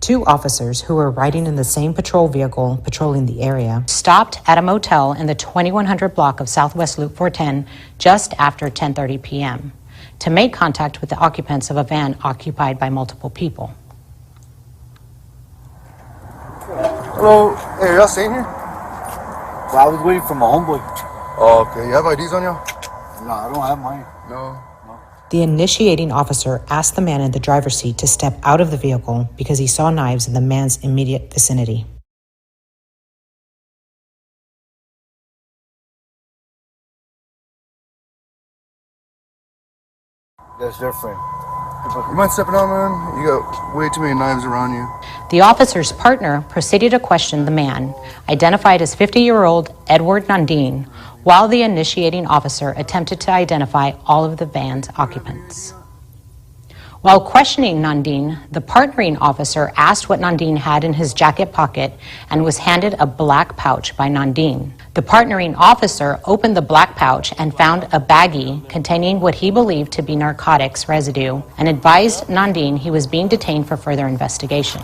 Two officers who were riding in the same patrol vehicle patrolling the area stopped at a motel in the 2100 block of Southwest Loop 410 just after 10:30 p.m. to make contact with the occupants of a van occupied by multiple people. Hello, hey, are y'all staying here? Well, I was waiting for my homeboy. Oh, okay. You have IDs on y'all? No, I don't have mine. No. The initiating officer asked the man in the driver's seat to step out of the vehicle because he saw knives in the man's immediate vicinity. That's different. You mind stepping out, man? You got way too many knives around you. The officer's partner proceeded to question the man, identified as 50-year-old Edward Nandine, while the initiating officer attempted to identify all of the van's occupants. While questioning Nandine, the partnering officer asked what Nandine had in his jacket pocket and was handed a black pouch by Nandine. The partnering officer opened the black pouch and found a baggie containing what he believed to be narcotics residue and advised Nandine he was being detained for further investigation.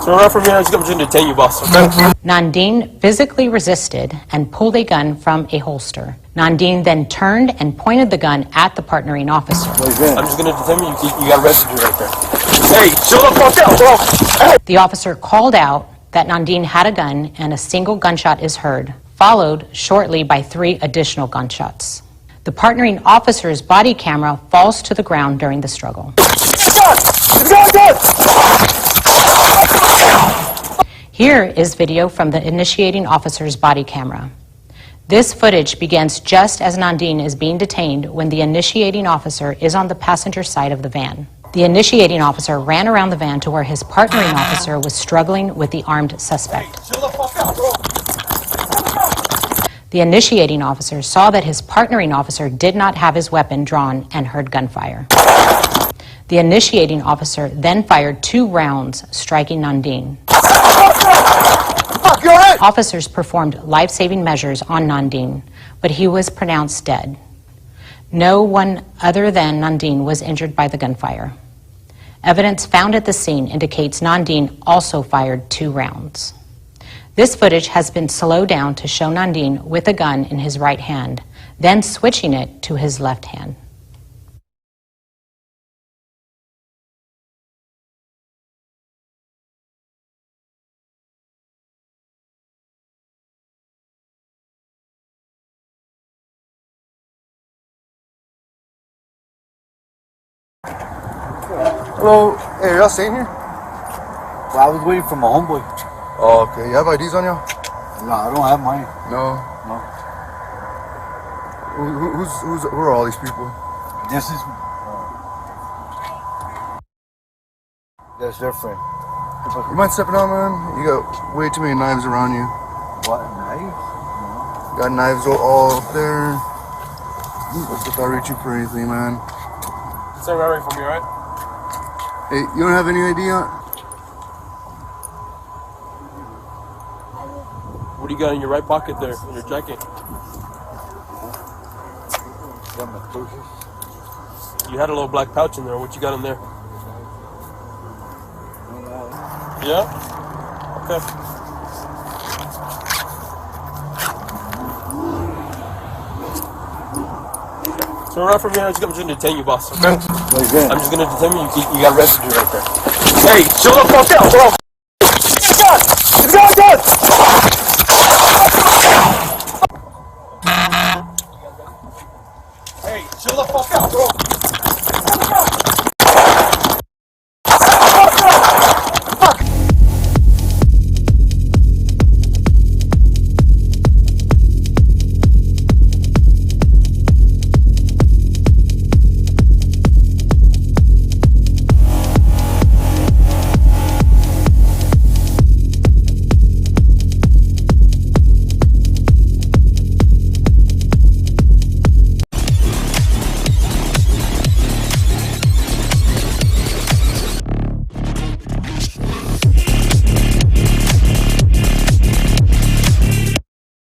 So right from here, I'm just going to detain you, boss. Okay? Nandine physically resisted and pulled a gun from a holster. Nandine then turned and pointed the gun at the partnering officer. I'm just going to detain you. You got residue right there. Hey, chill the fuck out, bro. Hey. The officer called out that Nandine had a gun and a single gunshot is heard, followed shortly by 3 additional gunshots. The partnering officer's body camera falls to the ground during the struggle. Here is video from the initiating officer's body camera. This footage begins just as Nandine is being detained when the initiating officer is on the passenger side of the van. The initiating officer ran around the van to where his partnering officer was struggling with the armed suspect. The initiating officer saw that his partnering officer did not have his weapon drawn and heard gunfire. The initiating officer then fired 2 rounds, striking Nandine. Officers performed life-saving measures on Nandine, but he was pronounced dead. No one other than Nandine was injured by the gunfire. Evidence found at the scene indicates Nandine also fired 2 rounds. This footage has been slowed down to show Nandine with a gun in his right hand, then switching it to his left hand. Hello, hey, are y'all staying here? Well, I was waiting for my homeboy. Oh, okay. You have IDs on y'all? No, I don't have mine. No. No. Who are all these people? This is... That's different. You mind stepping out, man? You got way too many knives around you. What, knives? No. Got knives all up there. What's if I reach you for anything, man? Stay right away from me, right? Hey, you don't have any ID on? What do you got in your right pocket there, in your jacket? Got my purses. You had a little black pouch in there. What you got in there? Yeah? Okay. So right from here, I'm just going to detain you, boss. Okay? I'm just going to detain you. You got residue right there. Hey, chill the fuck out, bro. It's gun! Hey, chill the fuck out, bro.